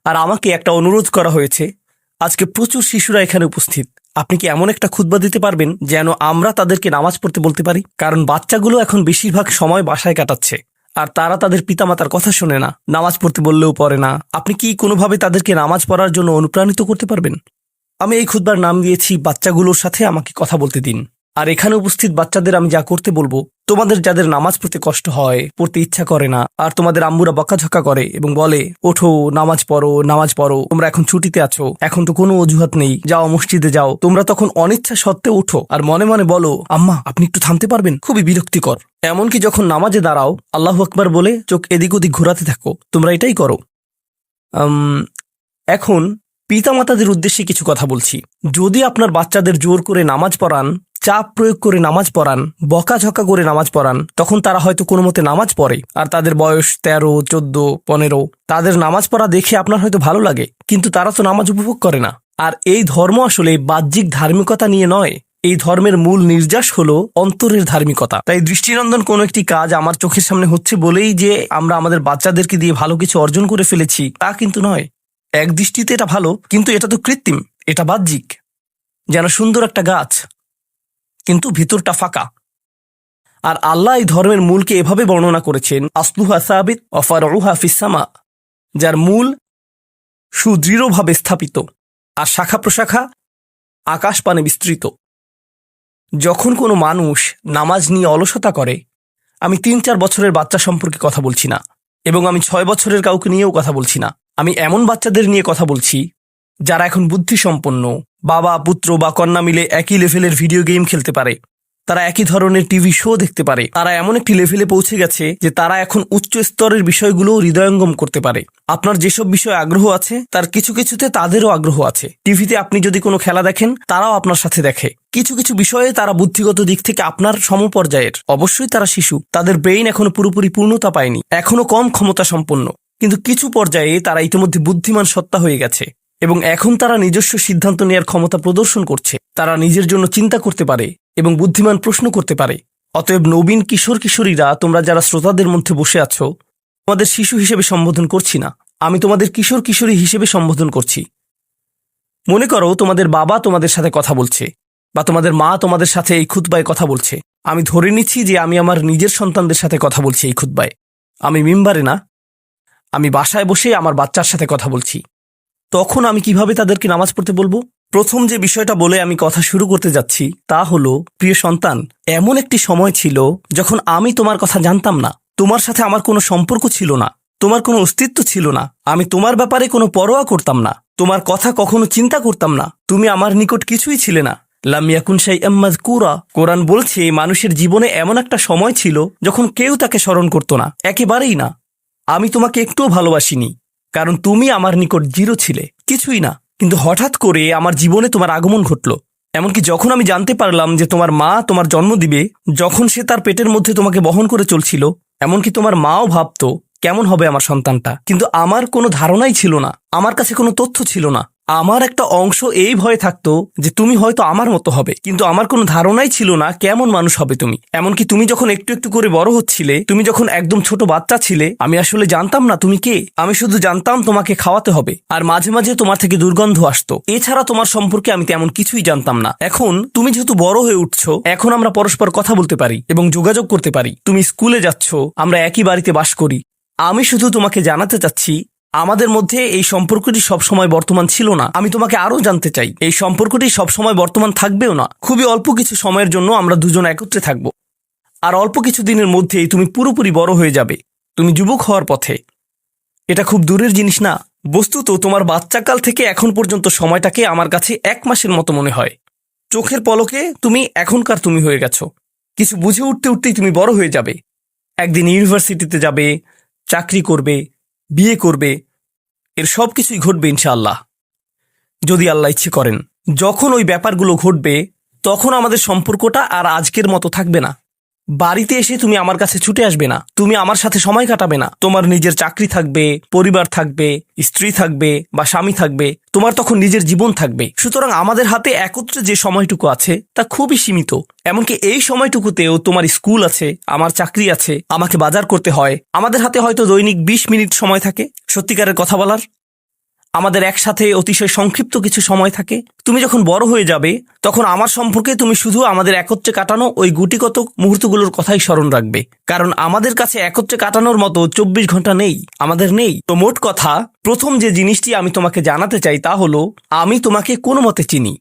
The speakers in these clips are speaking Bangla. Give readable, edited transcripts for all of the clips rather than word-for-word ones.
আর আমাকে একটা অনুরোধ করা হয়েছে। আজকে প্রচুর শিশুরা এখানে উপস্থিত। আপনি কি এমন একটা খুতবা দিতে পারবেন যেন আমরা তাদেরকে নামাজ পড়তে বলতে পারি? কারণ বাচ্চাগুলো এখন বেশিরভাগ সময় বাসায় কাটাচ্ছে, আর তারা তাদের পিতামাতার কথা শোনে না, নামাজ পড়তে বললেও পড়ে না। আপনি কি কোনোভাবে তাদেরকে নামাজ পড়ার জন্য অনুপ্রাণিত করতে পারবেন? আমি এই খুতবার নাম দিয়েছি বাচ্চাগুলোর সাথে আমাকে কথা বলতে দিন। আর এখানে উপস্থিত বাচ্চাদের আমি যা করতে বলবো, তোমাদের যাদের নামাজ পড়তে কষ্ট হয়, পড়তে ইচ্ছা করে না, আর তোমাদের আম্মুরা বকাঝকা করে এবং বলে ওঠো নামাজ পড়ো, তোমরা এখন ছুটিতে আছো, এখন তো কোনো অজুহাত নেই, যাও মসজিদে যাও, তোমরা তখন অনিচ্ছা সত্ত্বেও উঠো আর মনে মনে বলো আম্মা আপনি একটু থামতে পারবেন, খুবই বিরক্তিকর। এমনকি যখন নামাজে দাঁড়াও আল্লাহু আকবার বলে চোখ এদিক ওদিক ঘোরাতে থাকো, তোমরা এটাই করো। এখন পিতামাতাদের উদ্দেশ্যে কিছু কথা বলছি। যদি আপনার বাচ্চাদের জোর করে নামাজ পড়ান, চাপ প্রয়োগ করে নামাজ পড়ান, বকাঝকা করে নামাজ পড়ান, তখন তারা হয়তো কোনো মতে নামাজ পড়ে, আর তাদের বয়স 13, 14, 15। তাদের নামাজ পড়া দেখে আপনার হয়তো ভালো লাগে, কিন্তু তারা তো নামাজ উপভোগ করে না। আর এই ধর্ম আসলে বাহ্যিক ধার্মিকতা নিয়ে নয়, এই ধর্মের মূল নির্যাস হলো অন্তরের ধার্মিকতা। তাই দৃষ্টিনন্দন কোনো একটি কাজ আমার চোখের সামনে হচ্ছে বলেই যে আমরা আমাদের বাচ্চাদেরকে দিয়ে ভালো কিছু অর্জন করে ফেলেছি তা কিন্তু নয়। এক দৃষ্টিতে এটা ভালো, কিন্তু এটা তো কৃত্রিম, এটা বাহ্যিক, যেন সুন্দর একটা গাছ কিন্তু ভিতরটা ফাঁকা। আর আল্লাহ এই ধর্মের মূলকে এভাবে বর্ণনা করেছেন, আসলুহা সাবিত ওয়া ফারউহা ফিস সামা, যার মূল সুদৃঢ়ভাবে স্থাপিত আর শাখা প্রশাখা আকাশ পানে বিস্তৃত। যখন কোনো মানুষ নামাজ নিয়ে অলসতা করে, আমি 3-4 বছরের বাচ্চা সম্পর্কে কথা বলছি না, এবং আমি 6 বছরের কাউকে নিয়েও কথা বলছি না। আমি এমন বাচ্চাদের নিয়ে কথা বলছি যারা এখন বুদ্ধিসম্পন্ন, বাবা পুত্র বা কন্যা মিলে একই লেভেলের ভিডিও গেম খেলতে পারে, তারা একই ধরনের টিভি শো দেখতে পারে, তারা এমন একটি লেভেলে পৌঁছে গেছে যে তারা এখন উচ্চ স্তরের বিষয়গুলো হৃদয়ঙ্গম করতে পারে। আপনার যেসব বিষয়ে আগ্রহ আছে তার কিছু কিছুতে তাদেরও আগ্রহ আছে। টিভিতে আপনি যদি কোনো খেলা দেখেন, তারাও আপনার সাথে দেখে। কিছু কিছু বিষয়ে তারা বুদ্ধিগত দিক থেকে আপনার সমপর্যায়ের। অবশ্যই তারা শিশু, তাদের ব্রেইন এখনো পুরোপুরি পূর্ণতা পায়নি, এখনো কম ক্ষমতা সম্পন্ন, কিন্তু কিছু পর্যায়ে তারা ইতিমধ্যে বুদ্ধিমান সত্তা হয়ে গেছে এবং এখন তারা নিজস্ব সিদ্ধান্ত নেওয়ার ক্ষমতা প্রদর্শন করছে। তারা নিজের জন্য চিন্তা করতে পারে এবং বুদ্ধিমান প্রশ্ন করতে পারে। অতএব নবীন কিশোর কিশোরীরা, তোমরা যারা শ্রোতাদের মধ্যে বসে আছো, তোমাদের শিশু হিসেবে সম্বোধন করছি না, আমি তোমাদের কিশোর কিশোরী হিসেবে সম্বোধন করছি। মনে করো তোমাদের বাবা তোমাদের সাথে কথা বলছে, বা তোমাদের মা তোমাদের সাথে এই খুতবায় কথা বলছে। আমি ধরে নিচ্ছি যে আমি আমার নিজের সন্তানদের সাথে কথা বলছি এই খুতবায়। আমি মিম্বারে না, আমি বাসায় বসে আমার বাচ্চার সাথে কথা বলছি। তখন আমি কিভাবে তাদেরকে নামাজ পড়তে বলবো? প্রথম যে বিষয়টা বলে আমি কথা শুরু করতে যাচ্ছি তা হলো, প্রিয় সন্তান, এমন একটি সময় ছিল যখন আমি তোমার কথা জানতাম না, তোমার সাথে আমার কোনো সম্পর্ক ছিল না, তোমার কোনো অস্তিত্ব ছিল না, আমি তোমার ব্যাপারে কোনো পরোয়া করতাম না, তোমার কথা কখনো চিন্তা করতাম না, তুমি আমার নিকট কিছুই ছিলে না। লাম ইয়াকুন শাইআম মাযকুরা। কোরআন বলছে মানুষের জীবনে এমন একটা সময় ছিল যখন কেউ তাকে স্মরণ করত না, একেবারেই না। আমি তোমাকে একটুও ভালোবাসিনি, কারণ তুমি আমার নিকট জিরো ছিলে, কিছুই না। কিন্তু হঠাৎ করে আমার জীবনে তোমার আগমন ঘটল। এমনকি যখন আমি জানতে পারলাম যে তোমার মা তোমার জন্ম দিবে, যখন সে তার পেটের মধ্যে তোমাকে বহন করে চলছিল, এমনকি তোমার মাও ভাবতো কেমন হবে আমার সন্তানটা, কিন্তু আমার কোনো ধারণাই ছিল না, আমার কাছে কোনো তথ্য ছিল না। আমার একটা অংশ এই ভয়ে থাকতো যে তুমি হয়তো আমার মতো হবে, কিন্তু আমার কোনো ধারণাই ছিল না কেমন মানুষ হবে তুমি। এমনকি তুমি যখন একটু একটু করে বড় হচ্ছিলে, তুমি যখন একদম ছোট বাচ্চা ছিলে, আমি আসলে জানতাম না তুমি কে। আমি শুধু জানতাম তোমাকে খাওয়াতে হবে, আর মাঝে মাঝে তোমার থেকে দুর্গন্ধ আসতো। এছাড়া তোমার সম্পর্কে আমি তেমন কিছুই জানতাম না। এখন তুমি যেহেতু বড় হয়ে উঠছো, এখন আমরা পরস্পর কথা বলতে পারি এবং যোগাযোগ করতে পারি। তুমি স্কুলে যাচ্ছ, আমরা একই বাড়িতে বাস করি। আমি শুধু তোমাকে জানাতে চাচ্ছি, আমাদের মধ্যে এই সম্পর্কটি সবসময় বর্তমান ছিল না। আমি তোমাকে আরো জানতে চাই, এই সম্পর্কটি সবসময় বর্তমান থাকবেও না। খুবই অল্প কিছু সময়ের জন্য আমরা দুজন একত্রে থাকব, আর অল্প কিছু দিনের মধ্যেই তুমি পুরোপুরি বড় হয়ে যাবে, তুমি যুবক হওয়ার পথে। এটা খুব দূরের জিনিস না। বস্তুত তোমার বাচ্চাকাল থেকে এখন পর্যন্ত সময়টাকে আমার কাছে 1 মাসের মতো মনে হয়। চোখের পলকে তুমি এখনকার তুমি হয়ে গেছো। কিছু বুঝে উঠতে উঠতেই তুমি বড় হয়ে যাবে। একদিন ইউনিভার্সিটিতে যাবে, চাকরি করবে, বিয়ে করবে, এর সব কিছুই ঘটবে ইনশাআল্লাহ, যদি আল্লাহ ইচ্ছে করেন। যখন ওই ব্যাপারগুলো ঘটবে, তখন আমাদের সম্পর্কটা আর আজকের মতো থাকবে না। বাড়িতে এসে তুমি আমার কাছে ছুটে আসবে না, তুমি আমার সাথে সময় কাটাবে না। তোমার নিজের চাকরি থাকবে, পরিবার থাকবে, স্ত্রী থাকবে বা স্বামী থাকবে, তোমার তখন নিজের জীবন থাকবে। সুতরাং আমাদের হাতে একত্রে যে সময়টুকু আছে তা খুবই সীমিত। এমনকি এই সময়টুকুতেও তোমার স্কুল আছে, আমার চাকরি আছে, আমাকে বাজার করতে হয়। আমাদের হাতে হয়তো দৈনিক 20 মিনিট সময় থাকে সত্যিকারের কথা বলার। আমাদের একসাথে অতিশয় সংক্ষিপ্ত কিছু সময় থাকে। তুমি যখন বড় হয়ে যাবে তখন আমার সম্পর্কে তুমি শুধু আমাদের একত্রে কাটানো ওই গুটিগত মুহূর্তগুলোর কথাই স্মরণ রাখবে, কারণ আমাদের কাছে একত্রে কাটানোর মতো 24 ঘন্টা নেই, আমাদের নেই। তো মোট কথা, প্রথম যে জিনিসটি আমি তোমাকে জানাতে চাই তা হলো, আমি তোমাকে কোনো মতে চিনি।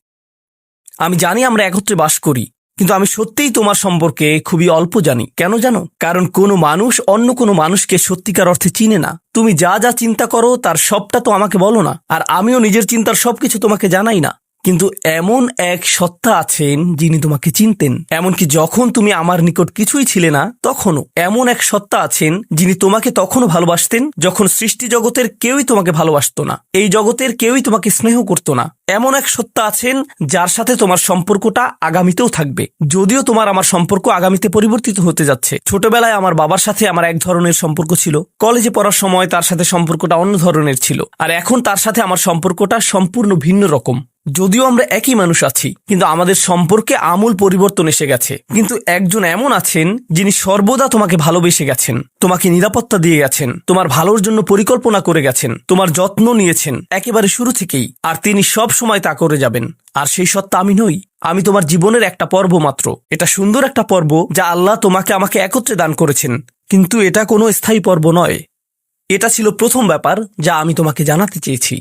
আমি জানি আমরা একত্রে বাস করি, কিন্তু আমি সত্যিই তোমার সম্পর্কে খুবই অল্প জানি। কেন জানো? কারণ কোনো মানুষ অন্য কোনো মানুষকে সত্যিকার অর্থে চিনে না। তুমি যা যা চিন্তা করো তার সবটা তো আমাকে বলো না, আর আমিও নিজের চিন্তার সবকিছু তোমাকে জানাই না। কিন্তু এমন এক সত্তা আছেন যিনি তোমাকে চিনতেন, এমনকি যখন তুমি আমার নিকট কিছুই ছিলে না তখনও। এমন এক সত্তা আছেন যিনি তোমাকে তখনও ভালোবাসতেন যখন সৃষ্টি জগতের কেউই তোমাকে ভালোবাসতো না, এই জগতের কেউই তোমাকে স্নেহ করতো না। এমন এক সত্তা আছেন যার সাথে তোমার সম্পর্কটা আগামীতেও থাকবে, যদিও তোমার আমার সম্পর্ক আগামীতে পরিবর্তিত হতে যাচ্ছে। ছোটবেলায় আমার বাবার সাথে আমার এক ধরনের সম্পর্ক ছিল, কলেজে পড়ার সময় তার সাথে সম্পর্কটা অন্য ধরনের ছিল, আর এখন তার সাথে আমার সম্পর্কটা সম্পূর্ণ ভিন্ন রকম। যদিও আমরা একই মানুষ আছি, কিন্তু আমাদের সম্পর্কে আমূল পরিবর্তন এসে গেছে। কিন্তু একজন এমন আছেন যিনি সর্বদা তোমাকে ভালোবেসে গেছেন, তোমাকে নিরাপত্তা দিয়ে গেছেন, তোমার ভালোর জন্য পরিকল্পনা করে গেছেন, তোমার যত্ন নিয়েছেন একেবারে শুরু থেকেই, আর তিনি সব সময় তা করে যাবেন। আর সেই সত্তা আমি নই, আমি তোমার জীবনের একটা পর্ব মাত্র। এটা সুন্দর একটা পর্ব যা আল্লাহ তোমাকে আমাকে একত্রে দান করেছেন, কিন্তু এটা কোনো স্থায়ী পর্ব নয়। এটা ছিল প্রথম ব্যাপার যা আমি তোমাকে জানাতে চেয়েছি।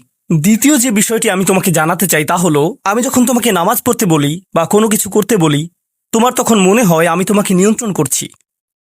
দ্বিতীয় যে বিষয়টি আমি তোমাকে জানাতে চাই তা হলো, আমি যখন তোমাকে নামাজ পড়তে বলি বা কোনো কিছু করতে বলি, তোমার তখন মনে হয় আমি তোমাকে নিয়ন্ত্রণ করছি,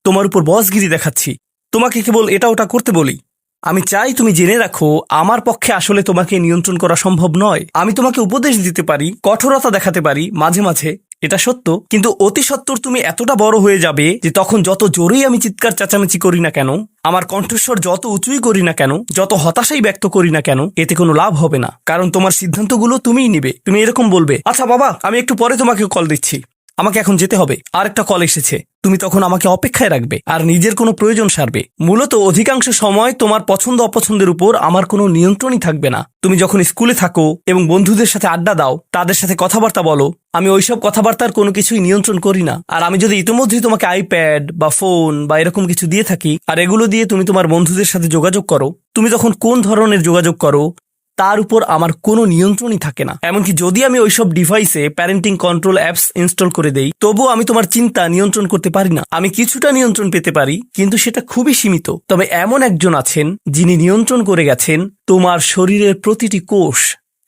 তোমার উপর বসগিরি দেখাচ্ছি, তোমাকে কেবল এটা ওটা করতে বলি। আমি চাই তুমি জেনে রাখো, আমার পক্ষে আসলে তোমাকে নিয়ন্ত্রণ করা সম্ভব নয়। আমি তোমাকে উপদেশ দিতে পারি, কঠোরতা দেখাতে পারি মাঝে মাঝে, এটা সত্য, কিন্তু অতি সত্বর তুমি এতটা বড় হয়ে যাবে যে তখন যত জোরেই আমি চিৎকার চেঁচামেচি করি না কেন, আমার কণ্ঠস্বর যত উঁচুই করি না কেন, যত হতাশাই ব্যক্ত করি না কেন, এতে কোনো লাভ হবে না। কারণ তোমার সিদ্ধান্তগুলো তুমিই নিবে। তুমি এরকম বলবে, আচ্ছা বাবা, আমি একটু পরে তোমাকে কল দিচ্ছি, আমাকে এখন যেতে হবে, আর একটা কল এসেছে। তুমি তখন আমাকে অপেক্ষায় রাখবে আর নিজের কোনো প্রয়োজন সারবে। মূলত অধিকাংশ সময় তোমার পছন্দ অপছন্দের উপর আমার কোনো নিয়ন্ত্রণই থাকবে না। তুমি যখন স্কুলে থাকো এবং বন্ধুদের সাথে আড্ডা দাও, তাদের সাথে কথাবার্তা বলো, আমি ওইসব কথাবার্তার কোনো কিছুই নিয়ন্ত্রণ করি না। আর আমি যদি ইতিমধ্যেই তোমাকে আইপ্যাড বা ফোন বা এরকম কিছু দিয়ে থাকি, আর এগুলো দিয়ে তুমি তোমার বন্ধুদের সাথে যোগাযোগ করো, তুমি তখন কোন ধরনের যোগাযোগ করো তার উপর আমার কোনো নিয়ন্ত্রণই থাকে না। এমনকি যদি আমি ওইসব ডিভাইসে প্যারেন্টিং কন্ট্রোল অ্যাপস ইনস্টল করে দেই, তবুও আমি তোমার চিন্তা নিয়ন্ত্রণ করতে পারি না। আমি কিছুটা নিয়ন্ত্রণ পেতে পারি, কিন্তু সেটা খুবই সীমিত। তবে এমন একজন আছেন যিনি নিয়ন্ত্রণ করে গেছেন তোমার শরীরের প্রতিটি কোষ।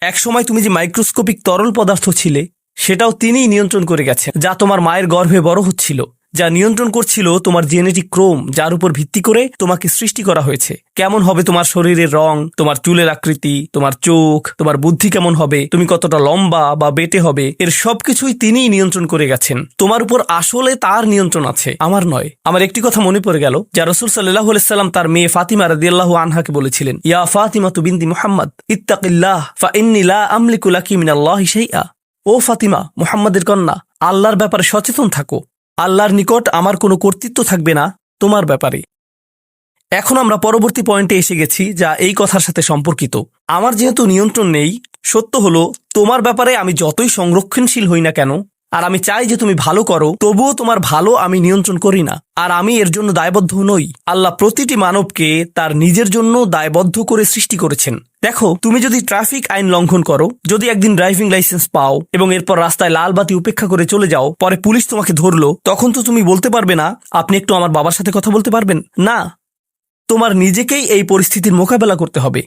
একসময় তুমি যে মাইক্রোস্কোপিক তরল পদার্থ ছিলে, সেটাও তিনিই নিয়ন্ত্রণ করে গেছেন, যা তোমার মায়ের গর্ভে বড় হচ্ছিল, যা নিয়ন্ত্রণ করছিল তোমার জেনেটিক ক্রোম, যার উপর ভিত্তি করে তোমাকে সৃষ্টি করা হয়েছে। কেমন হবে তোমার শরীরের রং, তোমার চুলের আকৃতি, তোমার চোখ, তোমার বুদ্ধি কেমন হবে, তুমি কতটা লম্বা বা বেটে হবে, এর সবকিছুই তিনিই নিয়ন্ত্রণ করে গেছেন। তোমার উপর আসলে তার নিয়ন্ত্রণ আছে, আমার নয়। আমার একটি কথা মনে পড়ে গেল, যা রাসূল সাল্লাল্লাহু আলাইহি সাল্লাম তার মেয়ে ফাতিমা রাদিয়াল্লাহু আনহাকে বলেছিলেন, ইয়া ফাতিমাতু বিনতি মুহাম্মদ ইত্তাকিল্লাহ ফা ইন্নী লা আমলিকু লাকি মিনাল্লাহি শাইআ। ও ফাতিমা, মুহাম্মাদের কন্যা, আল্লাহর ব্যাপারে সচেতন থাকো। আল্লাহর নিকট আমার কোনো কর্তৃত্ব থাকবে না তোমার ব্যাপারে। এখন আমরা পরবর্তী পয়েন্টে এসে গেছি, যা এই কথার সাথে সম্পর্কিত। আমার যেহেতু নিয়ন্ত্রণ নেই, সত্য হলো তোমার ব্যাপারে আমি যতই সংরক্ষণশীল হই না কেন, আর আমি চাই যে তুমি ভালো করো, তবুও তোমার ভালো আমি নিয়ন্ত্রণ করি না, আর আমি এর জন্য দায়বদ্ধ নই। আল্লাহ প্রতিটি মানবকে তার নিজের জন্য দায়বদ্ধ করে সৃষ্টি করেছেন। দেখো, তুমি যদি ট্রাফিক আইন লঙ্ঘন করো, যদি একদিন ড্রাইভিং লাইসেন্স পাও এবং এরপর রাস্তায় লাল বাতি উপেক্ষা করে চলে যাও, পরে পুলিশ তোমাকে ধরলো, তখন তো তুমি বলতে পারবে না, আপনি একটু আমার বাবার সাথে কথা বলতে পারবেন না। তোমার নিজেকেই এই পরিস্থিতির মোকাবেলা করতে হবে।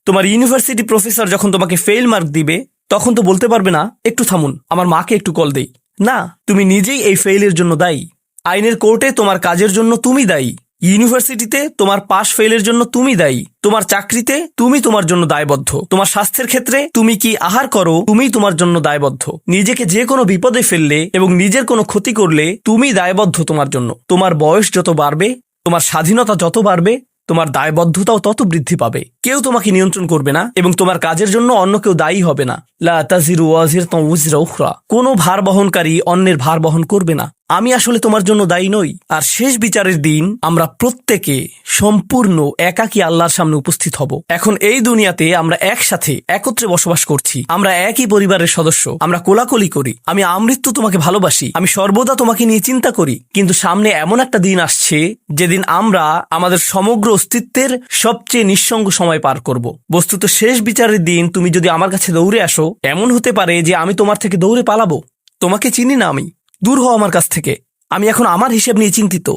তোমার ইউনিভার্সিটি প্রফেসর যখন তোমাকে ফেল মার্ক দিবে, তখন তো বলতে পারবে না, একটু থামুন, আমার মাকে একটু কল দেই। না, তুমি নিজেই এই ফেইলের জন্য দায়ী। আইনের কোর্টে তোমার কাজের জন্য তুমি দায়ী। ইউনিভার্সিটিতে তোমার পাস ফেলের জন্য তুমি দায়ী। তোমার চাকরিতে তুমি তোমার জন্য দায়বদ্ধ। তোমার স্বাস্থ্যের ক্ষেত্রে তুমি কি আহার করো, তুমি তোমার জন্য দায়বদ্ধ। নিজেকে যে কোনো বিপদে ফেললে এবং নিজের কোনো ক্ষতি করলে তুমি দায়বদ্ধ তোমার জন্য। তোমার বয়স যত বাড়বে, তোমার স্বাধীনতা যত বাড়বে, তোমার দায়বদ্ধতাও তত বৃদ্ধি পাবে। কেউ তোমাকে নিয়ন্ত্রণ করবে না এবং তোমার কাজের জন্য অন্য কেউ দায়ী হবে না। লা তাজিরু ওয়াজিরাতুন উযরা উখরা। কোনো ভার বহনকারী অন্যের ভার বহন করবে না। আমি আসলে তোমার জন্য দায়ী নই। আর শেষ বিচারের দিন আমরা প্রত্যেকে সম্পূর্ণ একাকী আল্লাহর সামনে উপস্থিত হব। এখন এই দুনিয়াতে আমরা একসাথে একত্রে বসবাস করছি, আমরা একই পরিবারের সদস্য, আমরা কোলাকুলি করি, আমি আমৃত্যু তোমাকে ভালোবাসি, আমি সর্বদা তোমাকে নিয়ে চিন্তা করি। কিন্তু সামনে এমন একটা দিন আসছে যেদিন আমরা আমাদের সমগ্র অস্তিত্বের সবচেয়ে নিঃসঙ্গ সময় পার করব। বস্তুত শেষ বিচারের দিন তুমি যদি আমার কাছে দৌড়ে আসো, এমন হতে পারে যে আমি তোমার থেকে দৌড়ে পালাবো। তোমাকে চিনি না আমি, দূর হও আমার কাছ থেকে। আমি এখন আমার হিসেব নিয়ে চিন্তিত,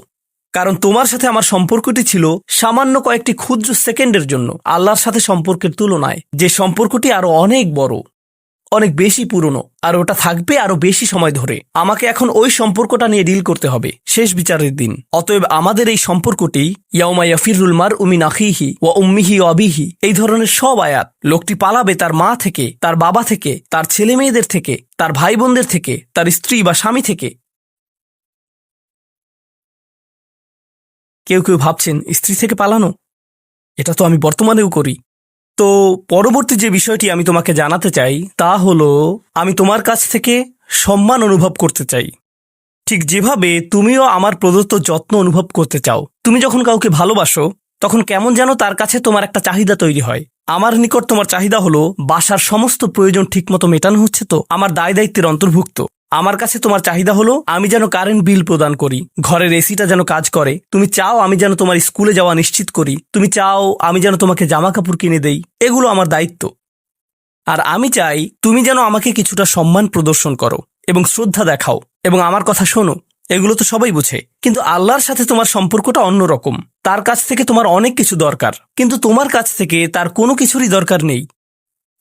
কারণ তোমার সাথে আমার সম্পর্কটি ছিল সামান্য কয়েকটি ক্ষুদ্র সেকেন্ডের জন্য। আল্লাহর সাথে সম্পর্কের তুলনায় যে সম্পর্কটি আরো অনেক বড়, অনেক বেশি পুরনো, আর ওটা থাকবে আরো বেশি সময় ধরে। আমাকে এখন ওই সম্পর্কটা নিয়ে ডিল করতে হবে শেষ বিচারের দিন। অতএব আমাদের এই সম্পর্কটি ইয়াউমা ইয়াফিরুল মারউ মিন আখিহি ওয়া উম্মিহি ওয়া আবিহি, এই ধরনের সব আয়াত। লোকটি পালাবে তার মা থেকে, তার বাবা থেকে, তার ছেলে মেয়েদের থেকে, তার ভাই বোনদের থেকে, তার স্ত্রী বা স্বামী থেকে। কেউ কেউ ভাবছেন স্ত্রী থেকে পালানো, এটা তো আমি বর্তমানেও করি। তো পরবর্তী যে বিষয়টি আমি তোমাকে জানাতে চাই তা হলো, আমি তোমার কাছ থেকে সম্মান অনুভব করতে চাই, ঠিক যেভাবে তুমিও আমার প্রদত্ত যত্ন অনুভব করতে চাও। তুমি যখন কাউকে ভালোবাসো তখন কেমন যেন তার কাছে তোমার একটা চাহিদা তৈরি হয়। আমার নিকট তোমার চাহিদা হলো বাসার সমস্ত প্রয়োজন ঠিকমতো মেটানো হচ্ছে তো, আমার দায় দায়িত্বের অন্তর্ভুক্ত। আমার কাছে তোমার চাহিদা হলো আমি যেন কারেন্ট বিল প্রদান করি, ঘরের এসিটা যেন কাজ করে। তুমি চাও আমি যেন তোমার স্কুলে যাওয়া নিশ্চিত করি, তুমি চাও আমি যেন তোমাকে জামা কাপড় কিনে দেই। এগুলো আমার দায়িত্ব। আর আমি চাই তুমি যেন আমাকে কিছুটা সম্মান প্রদর্শন করো এবং শ্রদ্ধা দেখাও এবং আমার কথা শোনো। এগুলো তো সবাই বুঝে, কিন্তু আল্লাহর সাথে তোমার সম্পর্কটা অন্যরকম। তার কাছ থেকে তোমার অনেক কিছু দরকার, কিন্তু তোমার কাছ থেকে তার কোনো কিছুরই দরকার নেই।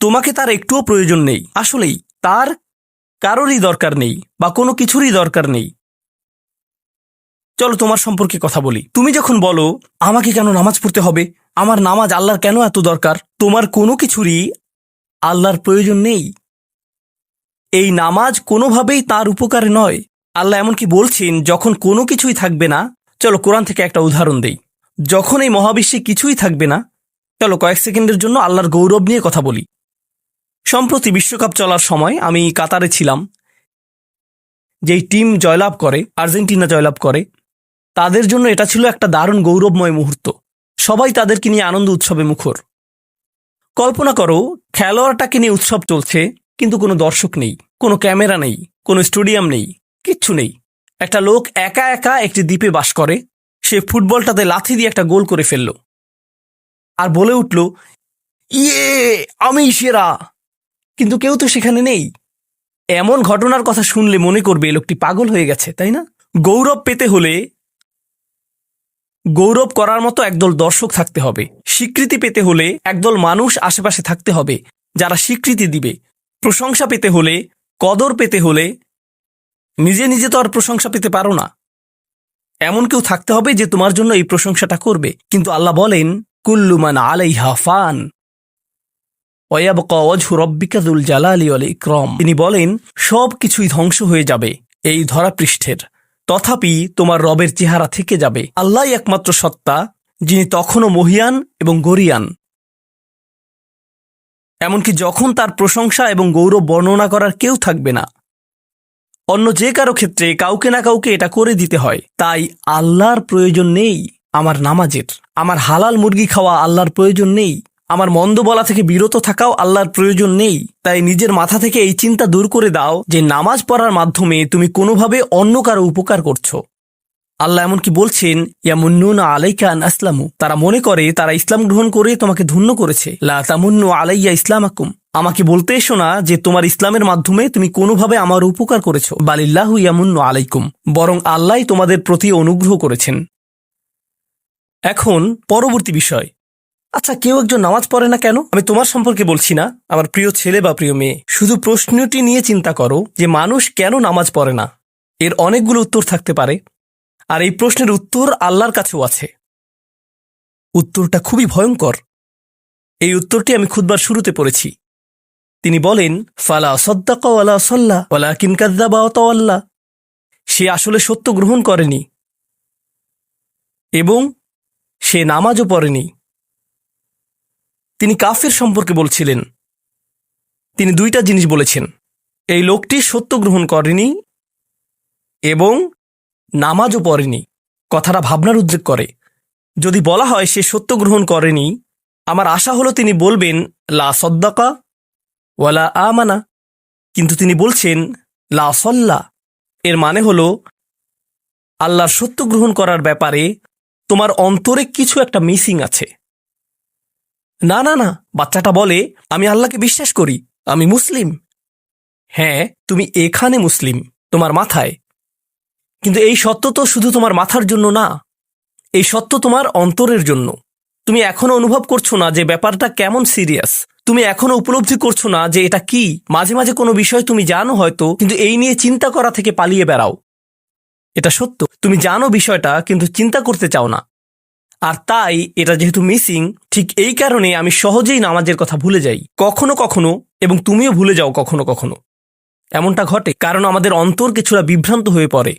তোমাকে তার একটুও প্রয়োজন নেই। আসলেই তার কারোরই দরকার নেই বা কোনো কিছুরই দরকার নেই। চলো তোমার সম্পর্কে কথা বলি। তুমি যখন বলো আমাকে কেন নামাজ পড়তে হবে, আমার নামাজ আল্লাহর কেন এত দরকার, তোমার কোনো কিছুরই আল্লাহর প্রয়োজন নেই। এই নামাজ কোনোভাবেই তার উপকারে নয়। আল্লাহ এমনকি বলছেন যখন কোনো কিছুই থাকবে না, চলো কোরআন থেকে একটা উদাহরণ দেই। যখন এই মহাবিশ্বে কিছুই থাকবে না, চলো কয়েক সেকেন্ডের জন্য আল্লাহর গৌরব নিয়ে কথা বলি। সম্প্রতি বিশ্বকাপ চলার সময় আমি কাতারে ছিলাম। যেই টিম জয়লাভ করে, আর্জেন্টিনা জয়লাভ করে, তাদের জন্য এটা ছিল একটা দারুণ গৌরবময় মুহূর্ত। সবাই তাদেরকে নিয়ে আনন্দ উৎসবে মুখর। কল্পনা করো খেলোয়াড়টাকে নিয়ে উৎসব চলছে, কিন্তু কোনো দর্শক নেই, কোনো ক্যামেরা নেই, কোনো স্টেডিয়াম নেই, কিচ্ছু নেই। একটা লোক একা একা একটি দ্বীপে বাস করে, সে ফুটবলটাতে লাথি দিয়ে একটা গোল করে ফেলল আর বলে উঠল, ইয়ে, আমি সেরা। কিন্তু কেউ তো সেখানে নেই। এমন ঘটনার কথা শুনলে মনে করবে লোকটি পাগল হয়ে গেছে, তাই না? গৌরব পেতে হলে গৌরব করার মতো একদল দর্শক থাকতে হবে। স্বীকৃতি পেতে হলে একদল মানুষ আশেপাশে থাকতে হবে যারা স্বীকৃতি দিবে। প্রশংসা পেতে হলে, কদর পেতে হলে নিজে নিজে তো আর প্রশংসা পেতে পারো না। এমন কেউ থাকতে হবে যে তোমার জন্য এই প্রশংসাটা করবে। কিন্তু আল্লাহ বলেন, কুল্লু মান আলাইহা ফান ওয়া ইয়াবকা ওয়াজহু রাব্বিকা যুল জালালি ওয়াল ইকরাম। তিনি বলেন সব কিছুই ধ্বংস হয়ে যাবে এই ধরাপৃষ্ঠের, তথাপি তোমার রবের চেহারা থেকে যাবে। আল্লাহই একমাত্র সত্তা, যিনি তখনও মহিয়ান এবং গরিয়ান। এমনকি যখন তার প্রশংসা এবং গৌরব বর্ণনা করার কেউ থাকবে না। অন্য যে কারো ক্ষেত্রে কাউকে না কাউকে এটা করে দিতে হয়। তাই আল্লাহর প্রয়োজন নেই আমার নামাজের, আমার হালাল মুরগি খাওয়া আল্লাহর প্রয়োজন নেই, আমার মন্দ বলা থেকে বিরত থাকাও আল্লাহর প্রয়োজন নেই। তাই নিজের মাথা থেকে এই চিন্তা দূর করে দাও যে নামাজ পড়ার মাধ্যমে তুমি কোনোভাবে অন্য কারো উপকার করছো। আল্লাহ এমনকি বলছেন, ইয়ামুন্নুনা আলাইকা আন আসলামু, তারা মনে করে তারা ইসলাম গ্রহণ করে তোমাকে ধন্য করেছে। লা তামুন্নু আলাইয়া ইসলামাকুম, আমাকে বলতে এসো না যে তোমার ইসলামের মাধ্যমে তুমি কোনোভাবে আমার উপকার করেছো। বালিল্লাহু ইয়ামুন্নু আলাইকুম, বরং আল্লাহই তোমাদের প্রতি অনুগ্রহ করেছেন। এখন পরবর্তী বিষয়, আচ্ছা কেউ একজন নামাজ পড়ে না কেন? আমি তোমার সম্পর্কে বলছি না, আমার প্রিয় ছেলে বা প্রিয় মেয়ে। শুধু প্রশ্নটি নিয়ে চিন্তা করো যে মানুষ কেন নামাজ পড়ে না। এর অনেকগুলো উত্তর থাকতে পারে, আর এই প্রশ্নের উত্তর আল্লাহর কাছেও আছে। উত্তরটা খুবই ভয়ঙ্কর। এই উত্তরটি আমি খুতবার শুরুতে পড়েছি। তিনি বলেন, ফালা সাদ্দাকা ওয়ালা সাল্লা ওয়ালাকিন কাযযাবা ওয়া তাওয়াল্লা, সে আসলে সত্য গ্রহণ করেনি এবং সে নামাজও পড়েনি। তিনি কাফের সম্পর্কে বলছিলেন। তিনি দুইটা জিনিস বলেছেন, এই লোকটি সত্য গ্রহণ করেনি এবং নামাজও পড়েনি, কথাটা ভাবনার উদ্রেক করে। যদি বলা হয় সে সত্য গ্রহণ করেনি, আমার আশা হলো তিনি বলবেন লা সদ্দাকা ওয়ালা আমানা, কিন্তু তিনি বলছেন লা সল্লা। এর মানে হলো আল্লাহর সত্য গ্রহণ করার ব্যাপারে তোমার অন্তরে কিছু একটা মিসিং আছে। না না না, বাচ্চাটা বলে আমি আল্লাহকে বিশ্বাস করি, আমি মুসলিম। হ্যাঁ, তুমি এখানে মুসলিম, তোমার মাথায়, কিন্তু এই সত্য তো শুধু তোমার মাথার জন্য না, এই সত্য তোমার অন্তরের জন্য। তুমি এখনো অনুভব করছো না যে ব্যাপারটা কেমন সিরিয়াস, তুমি এখনো উপলব্ধি করছো না যে এটা কি। মাঝে মাঝে কোনো বিষয় তুমি জানো হয়তো, কিন্তু এই নিয়ে চিন্তা করা থেকে পালিয়ে বেড়াও। এটা সত্য, তুমি জানো বিষয়টা কিন্তু চিন্তা করতে চাও না। আর তাই এটা যেহেতু মিসিং, ঠিক এই কারণে আমি সহজেই নামাজের কথা ভুলে যাই কখনো কখনো, এবং তুমিও ভুলে যাও কখনো কখনো। এমনটা ঘটে কারণ আমাদের অন্তর কিছুটা বিভ্রান্ত হয়ে পড়ে।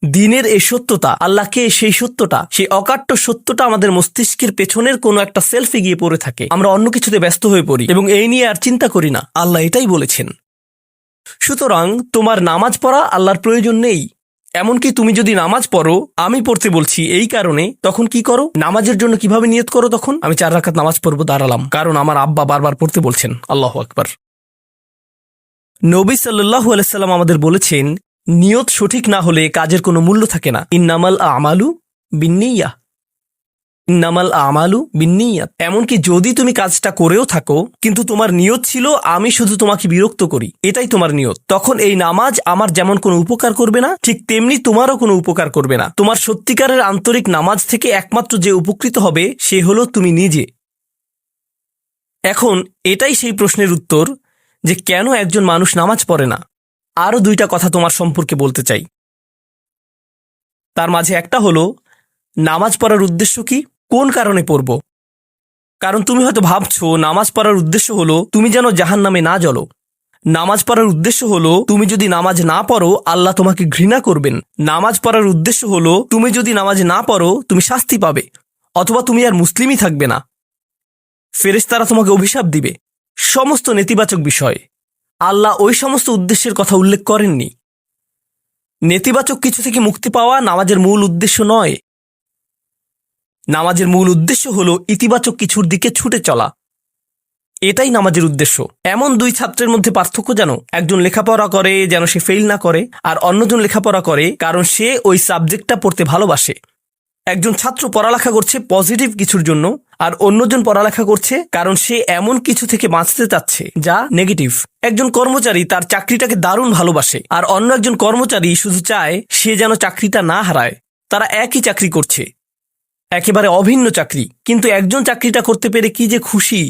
দিনের এই সত্যতা, আল্লাহকে সেই সত্যটা, সেই অকাট্য সত্যটা আমাদের মস্তিষ্কের পেছনের কোনো একটা সেলফে গিয়ে পড়ে থাকে। আমরা অন্য কিছুতে ব্যস্ত হয়ে পড়ি এবং এই নিয়ে আর চিন্তা করি না। আল্লাহ এটাই বলেছেন। সুতরাং তোমার নামাজ পড়া আল্লাহর প্রয়োজন নেই। এমনকি তুমি যদি নামাজ পড়ো, আমি পড়তে বলছি এই কারণে, তখন কি করো? নামাজের জন্য কিভাবে নিয়ত করো? তখন আমি 4 রাকাত নামাজ পড়বো, দাঁড়ালাম, কারণ আমার আব্বা বারবার পড়তে বলছেন। আল্লাহু আকবার। নবী সাল্লাল্লাহু আলাইহি সাল্লাম আমাদের বলেছেন, নিয়ত সঠিক না হলে কাজের কোনো মূল্য থাকে না। ইন্নামাল আমালু বিন্নিয়াহ, ইন্নামাল আমালু বিন্নিয়াত। এমনকি যদি তুমি কাজটা করেও থাকো কিন্তু তোমার নিয়ত ছিল আমি শুধু তোমাকে বিরক্ত করি, এটাই তোমার নিয়ত, তখন এই নামাজ আমার যেমন কোনো উপকার করবে না, ঠিক তেমনি তোমারও কোনো উপকার করবে না। তোমার সত্যিকারের আন্তরিক নামাজ থেকে একমাত্র যে উপকৃত হবে সে হলো তুমি নিজে। এখন এটাই সেই প্রশ্নের উত্তর যে কেন একজন মানুষ নামাজ পড়ে না। আরও 2টা কথা তোমার সম্পর্কে বলতে চাই। তার মাঝে একটা হলো নামাজ পড়ার উদ্দেশ্য কি, কোন কারণে পড়ব। কারণ তুমি হয়তো ভাবছো নামাজ পড়ার উদ্দেশ্য হলো তুমি যেন জাহান্নামে না জ্বলো। নামাজ পড়ার উদ্দেশ্য হলো তুমি যদি নামাজ না পড়ো আল্লাহ তোমাকে ঘৃণা করবেন। নামাজ পড়ার উদ্দেশ্য হলো তুমি যদি নামাজ না পড়ো তুমি শাস্তি পাবে, অথবা তুমি আর মুসলিমই থাকবে না, ফেরেশতারা তোমাকে অভিশাপ দিবে। সমস্ত নেতিবাচক বিষয়। আল্লাহ ওই সমস্ত উদ্দেশ্যের কথা উল্লেখ করেননি। নেতিবাচক কিছু থেকে মুক্তি পাওয়া নামাজের মূল উদ্দেশ্য নয়। নামাজের মূল উদ্দেশ্য হলো ইতিবাচক কিছুর দিকে ছুটে চলা, এটাই নামাজের উদ্দেশ্য। এমন 2 ছাত্রের মধ্যে পার্থক্য যেন একজন লেখাপড়া করে যেন সে ফেল না করে, আর অন্যজন লেখাপড়া করে কারণ সে ওই সাবজেক্টটা পড়তে ভালোবাসে। একজন ছাত্র পড়ালেখা করছে পজিটিভ কিছুর জন্য, আর অন্যজন পড়ালেখা করছে কারণ সে এমন কিছু থেকে বাঁচতে চাচ্ছে যা নেগেটিভ। একজন কর্মচারী তার চাকরিটাকে দারুণ ভালোবাসে, আর অন্য একজন কর্মচারী শুধু চায় সে যেন চাকরিটা না হারায়। তারা একই চাকরি করছে, একেবারে অভিন্ন চাকরি, কিন্তু একজন চাকরিটা করতে পেরে কি যে খুশি,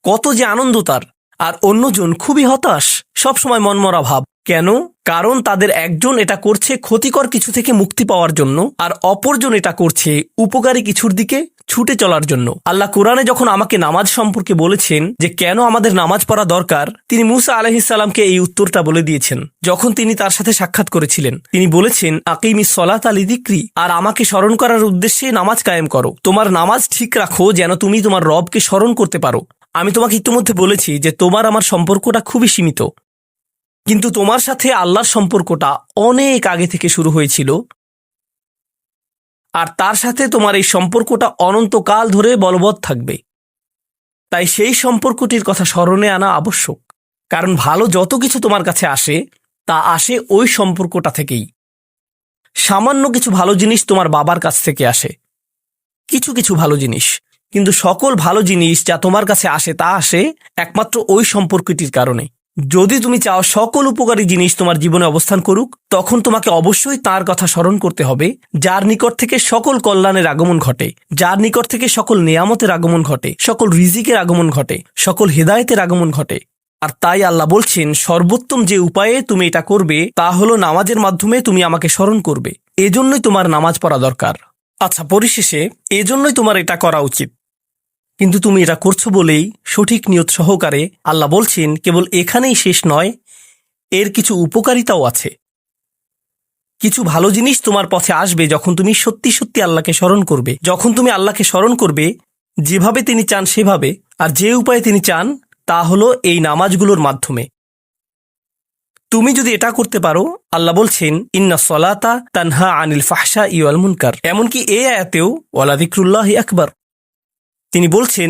কত যে আনন্দ তার, আর অন্যজন খুবই হতাশ, সবসময় মনমরা ভাব। কেন? কারণ তাদের একজন এটা করছে ক্ষতিকর কিছু থেকে মুক্তি পাওয়ার জন্য, আর অপরজন এটা করছে উপকারী কিছুর দিকে ছুটে চলার জন্য। আল্লাহ কোরআনে যখন আমাকে নামাজ সম্পর্কে বলেছেন যে কেন আমাদের নামাজ পড়া দরকার, তিনি মুসা আলাইহিস সালামকে এই উত্তরটা বলে দিয়েছেন। যখন তিনি তার সাথে সাক্ষাৎ করেছিলেন তিনি বলেছেন, আকিমিস সলাতা লিযিকরি, আর আমাকে স্মরণ করার উদ্দেশ্যে নামাজ কায়েম করো। তোমার নামাজ ঠিক রাখো যেন তুমি তোমার রবকে স্মরণ করতে পারো। আমি তোমাকে ইতিমধ্যে বলেছি যে তোমার আমার সম্পর্কটা খুবই সীমিত, কিন্তু তোমার সাথে আল্লাহর সম্পর্কটা অনেক আগে থেকে শুরু হয়েছিল, আর তার সাথে তোমার এই সম্পর্কটা অনন্তকাল ধরে বলবৎ থাকবে। তাই সেই সম্পর্কটির কথা স্মরণে আনা আবশ্যক, কারণ ভালো যত কিছু তোমার কাছে আসে তা আসে ওই সম্পর্কটা থেকেই। সামান্য কিছু ভালো জিনিস তোমার বাবার কাছ থেকে আসে, কিছু কিছু ভালো জিনিস, কিন্তু সকল ভালো জিনিস যা তোমার কাছে আসে তা আসে একমাত্র ওই সম্পর্কটির কারণে। যদি তুমি চাও সকল উপকারী জিনিস তোমার জীবনে অবস্থান করুক, তখন তোমাকে অবশ্যই তার কথা স্মরণ করতে হবে যার নিকট থেকে সকল কল্যাণের আগমন ঘটে, যার নিকট থেকে সকল নেয়ামতের আগমন ঘটে, সকল রিজিকের আগমন ঘটে, সকল হেদায়েতের আগমন ঘটে। আর তাই আল্লাহ বলছেন সর্বোত্তম যে উপায়ে তুমি এটা করবে তা হলো নামাজের মাধ্যমে তুমি আমাকে স্মরণ করবে। এজন্যই তোমার নামাজ পড়া দরকার। আচ্ছা, পরিশেষে এজন্যই তোমার এটা করা উচিত, কিন্তু তুমি এটা করছো বলেই সঠিক নিয়ত সহকারে আল্লাহ বলছেন কেবল এখানেই শেষ নয়, এর কিছু উপকারিতাও আছে। কিছু ভালো জিনিস তোমার পথে আসবে যখন তুমি সত্যি সত্যি আল্লাহকে স্মরণ করবে, যখন তুমি আল্লাহকে স্মরণ করবে যেভাবে তিনি চান সেভাবে, আর যে উপায়ে তিনি চান তা হলো এই নামাজগুলোর মাধ্যমে। তুমি যদি এটা করতে পারো, আল্লাহ বলছেন ইন্না সলাতা তানহা আনিল ফাহশা ওয়াল মুনকার। এমনকি এই আয়াতেও ওয়ালা যিকরুল্লাহি আকবার, তিনি বলছেন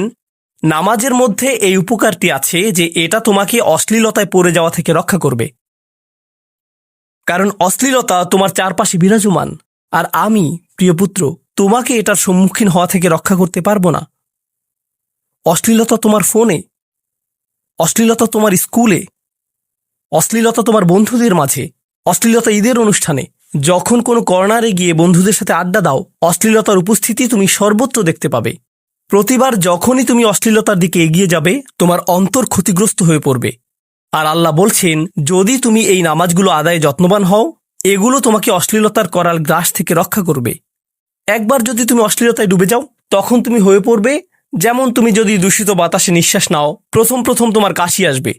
নামাজের মধ্যে এই উপকারটি আছে যে এটা তোমাকে অশ্লীলতায় পড়ে যাওয়া থেকে রক্ষা করবে। কারণ অশ্লীলতা তোমার চারপাশে বিরাজমান, আর আমি প্রিয় পুত্র তোমাকে এটার সম্মুখীন হওয়া থেকে রক্ষা করতে পারবো না। অশ্লীলতা তোমার ফোনে, অশ্লীলতা তোমার স্কুলে, অশ্লীলতা তোমার বন্ধুদের মাঝে, অশ্লীলতা ঈদের অনুষ্ঠানে, যখন কোনো কর্নারে গিয়ে বন্ধুদের সাথে আড্ডা দাও, অশ্লীলতার উপস্থিতি তুমি সর্বত্র দেখতে পাবে। প্রতিবার যখনই তুমি অশ্লীলতার দিকে এগিয়ে যাবে, তোমার অন্তর ক্ষতিগ্রস্ত হয়ে পড়বে। আর আল্লাহ বলছেন যদি তুমি এই নামাজগুলো আদায়ে যত্নবান হও, এগুলো তোমাকে অশ্লীলতার করাল গ্রাস থেকে রক্ষা করবে। একবার যদি তুমি অশ্লীলতায় ডুবে যাও, তখন তুমি হয়ে পড়বে যেমন তুমি যদি দূষিত বাতাসে নিঃশ্বাস নাও, প্রথম তোমার কাশি আসবে,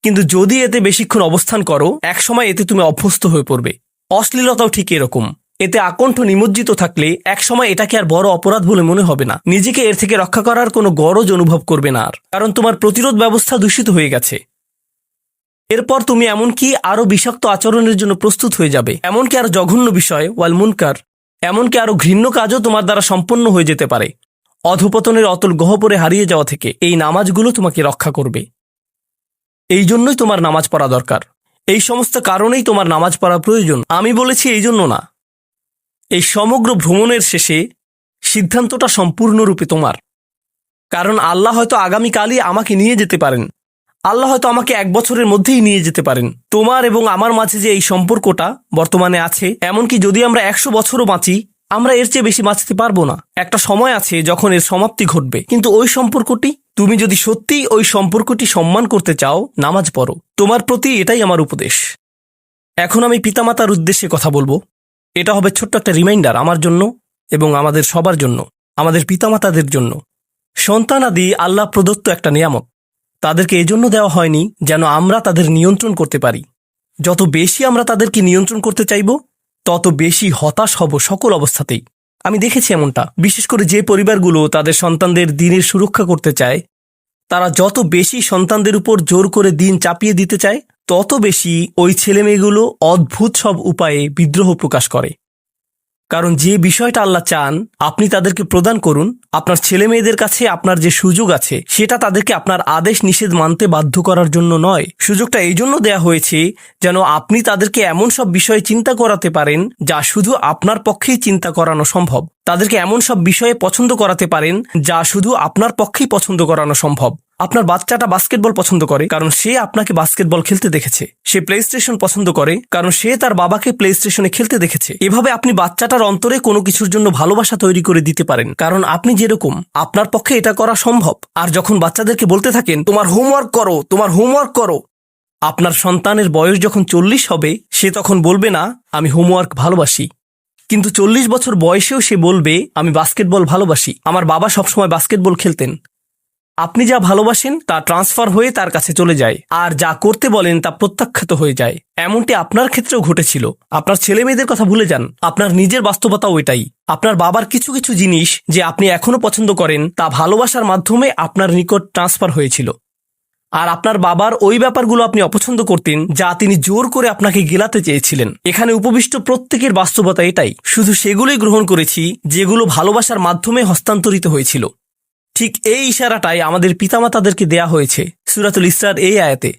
কিন্তু যদি এতে বেশিক্ষণ অবস্থান করো, একসময় এতে তুমি অভ্যস্ত হয়ে পড়বে। অশ্লীলতাও ঠিক এরকম, এতে আকণ্ঠ নিমজ্জিত থাকলে একসময় এটাকে আর বড় অপরাধ বলে মনে হবে না, নিজেকে এর থেকে রক্ষা করার কোনো গরজ অনুভব করবে না আর, কারণ তোমার প্রতিরোধ ব্যবস্থা দূষিত হয়ে গেছে। এরপর তুমি এমনকি আরো বিষাক্ত আচরণের জন্য প্রস্তুত হয়ে যাবে, এমনকি আরো জঘন্য বিষয় ওয়াল মুনকার, এমনকি আরো ঘৃণ্য কাজও তোমার দ্বারা সম্পন্ন হয়ে যেতে পারে। অধপতনের অতল গহ্বরে হারিয়ে যাওয়া থেকে এই নামাজগুলো তোমাকে রক্ষা করবে। এই জন্যই তোমার নামাজ পড়া দরকার, এই সমস্ত কারণেই তোমার নামাজ পড়া প্রয়োজন। আমি বলেছি এই জন্য না, এই সমগ্র ভ্রমণের শেষে সিদ্ধান্তটা সম্পূর্ণরূপে তোমার। কারণ আল্লাহ হয়তো আগামীকালই আমাকে নিয়ে যেতে পারেন, আল্লাহ হয়তো আমাকে 1 বছরের মধ্যেই নিয়ে যেতে পারেন। তোমার এবং আমার মাঝে যে এই সম্পর্কটা বর্তমানে আছে, এমনকি যদি আমরা 100 বছরও বাঁচি, আমরা এর চেয়ে বেশি বাঁচতে পারবো না। একটা সময় আছে যখন এর সমাপ্তি ঘটবে, কিন্তু ওই সম্পর্কটি, তুমি যদি সত্যিই ওই সম্পর্কটি সম্মান করতে চাও, নামাজ পড়ো। তোমার প্রতি এটাই আমার উপদেশ। এখন আমি পিতামাতার উদ্দেশ্যে কথা বলবো। এটা হবে ছোট্ট একটা রিমাইন্ডার আমার জন্য এবং আমাদের সবার জন্য, আমাদের পিতামাতাদের জন্য। সন্তানাদি আল্লাহ প্রদত্ত একটা নিয়ামত, তাদেরকে এজন্য দেওয়া হয়নি যেন আমরা তাদের নিয়ন্ত্রণ করতে পারি। যত বেশি আমরা তাদেরকে নিয়ন্ত্রণ করতে চাইব, তত বেশি হতাশ হব সকল অবস্থাতেই। আমি দেখেছি এমনটা, বিশেষ করে যে পরিবারগুলো তাদের সন্তানদের দিনের সুরক্ষা করতে চায়, তারা যত বেশি সন্তানদের উপর জোর করে দিন চাপিয়ে দিতে চায়, তত বেশি ওই ছেলেমেয়েগুলো অদ্ভুত সব উপায়ে বিদ্রোহ প্রকাশ করে। কারণ যে বিষয়টা আল্লাহ চান আপনি তাদেরকে প্রদান করুন, আপনার ছেলে মেয়েদের কাছে আপনার যে সুযোগ আছে সেটা তাদেরকে আপনার আদেশ নিষেধ মানতে বাধ্য করার জন্য নয়। সুযোগটা এই জন্য দেয়া হয়েছে যেন আপনি তাদেরকে এমন সব বিষয়ে চিন্তা করাতে পারেন যা শুধু আপনার পক্ষেই চিন্তা করানো সম্ভব। তাদেরকে এমন সব বিষয়ে পছন্দ করাতে পারেন যা শুধু আপনার পক্ষেই পছন্দ করানো সম্ভব। আপনার বাচ্চাটা বাস্কেটবল পছন্দ করে কারণ সে আপনাকে বাস্কেটবল খেলতে দেখেছে। সে প্লে স্টেশন পছন্দ করে কারণ সে তার বাবাকে প্লে স্টেশনে খেলতে দেখেছে। এভাবে আপনি বাচ্চাটার অন্তরে কোনো কিছুর জন্য ভালোবাসা তৈরি করে দিতে পারেন, কারণ আপনি যেরকম, আপনার পক্ষে এটা করা সম্ভব। আর যখন বাচ্চাদেরকে বলতে থাকেন তোমার হোমওয়ার্ক করো, তোমার হোমওয়ার্ক করো, আপনার সন্তানের বয়স যখন 40 হবে, সে তখন বলবে না আমি হোমওয়ার্ক ভালোবাসি, কিন্তু 40 বছর বয়সেও সে বলবে আমি বাস্কেটবল ভালোবাসি, আমার বাবা সবসময় বাস্কেটবল খেলতেন। আপনি যা ভালোবাসেন তা ট্রান্সফার হয়ে তার কাছে চলে যায়, আর যা করতে বলেন তা প্রত্যাখ্যাত হয়ে যায়। এমনটি আপনার ক্ষেত্রেও ঘটেছিল। আপনার ছেলে মেয়েদের কথা ভুলে যান, আপনার নিজের বাস্তবতাও এটাই। আপনার বাবার কিছু কিছু জিনিস যে আপনি এখনো পছন্দ করেন তা ভালোবাসার মাধ্যমে আপনার নিকট ট্রান্সফার হয়েছিল, আর আপনার বাবার ওই ব্যাপারগুলো আপনি অপছন্দ করতেন যা তিনি জোর করে আপনাকে গেলাতে চেয়েছিলেন। এখানে উপবিষ্ট প্রত্যেকের বাস্তবতা এটাই, শুধু সেগুলোই গ্রহণ করেছি যেগুলো ভালোবাসার মাধ্যমে হস্তান্তরিত হয়েছিল। ঠিক এই ইশারাটাই আমাদের পিতামাতাদেরকে দেয়া হয়েছে সূরাতুল ইসরার এই আয়াতে,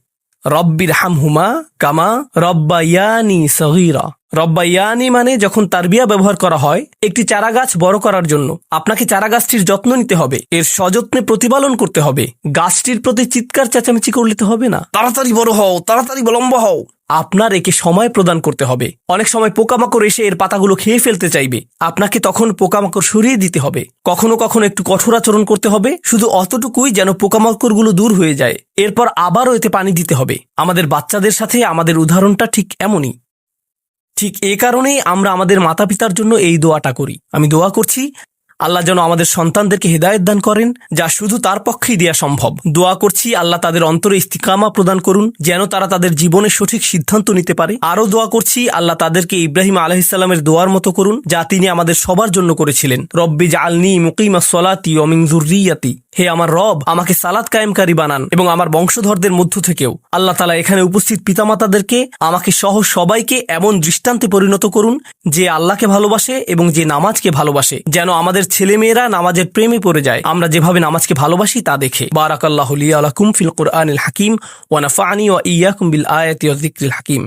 রব্বির হামহুমা কামা রব্বায়ানি সগীরা। রব্বায়ানি মানে যখন তারবিয়া ব্যবহার করা হয় একটি চারাগাছ বড় করার জন্য, আপনাকে চারাগাছটির যত্ন নিতে হবে, এর সযত্নে প্রতিপালন করতে হবে। গাছটির প্রতি চিৎকার চেঁচামেচি করলে তো হবে না, তাড়াতাড়ি বড় হও, তাড়াতাড়ি লম্বা হও। আপনার একে সময় প্রদান করতে হবে। অনেক সময় পোকামাকড় এসে এর পাতাগুলো খেয়ে ফেলতে চাইবে, আপনাকে তখন পোকামাকড় সরিয়ে দিতে হবে। কখনো কখনো একটু কঠোর আচরণ করতে হবে, শুধু অতটুকুই যেন পোকামাকড়গুলো দূর হয়ে যায়। এরপর আবারও এতে পানি দিতে হবে। আমাদের বাচ্চাদের সাথে আমাদের উদাহরণটা ঠিক এমনই। ঠিক এ কারণেই আমরা আমাদের মাতা পিতার জন্য এই দোয়াটা করি। আমি দোয়া করছি আল্লাহ যেন আমাদের সন্তানদেরকে হেদায়েত দান করেন, যা শুধু তার পক্ষেই দেয়া সম্ভব। দোয়া করছি আল্লাহ তাদের অন্তরে ইস্তিকামা প্রদান করুন, যেন তারা তাদের জীবনে সঠিক সিদ্ধান্ত নিতে পারে। আরও দোয়া করছি আল্লাহ তাদেরকে ইব্রাহিম আলাইহিস সালামের দোয়ার মতো করুন, যা তিনি আমাদের সবার জন্য করেছিলেন। রব্বি জাআলনি মুকিমাস সলাতি ওয়া মিন যুররিয়াতি, হে আমার রব, আমাকে সালাত কায়েমকারী বানান এবং আমার বংশধরদের মধ্য থেকেও। আল্লাহ তাআলা এখানে উপস্থিত পিতামাতাদেরকে, আমাকে সহ সবাইকে এমন দৃষ্টান্তে পরিণত করুন যে আল্লাহকে ভালোবাসে এবং যে নামাজকে ভালোবাসে, যেন আমাদের ছেলেমেয়েরা নামাজের প্রেমে পড়ে যায় আমরা যেভাবে নামাজকে ভালোবাসি তা দেখে। বারাকাল্লাহু লি ওয়া লাকুম ফিল কুরআনিল হাকিম ওয়া নাফা'নি ওয়া ইয়্যাকুম বিল আয়াতি ওয়াজ যিকরিল হাকিম।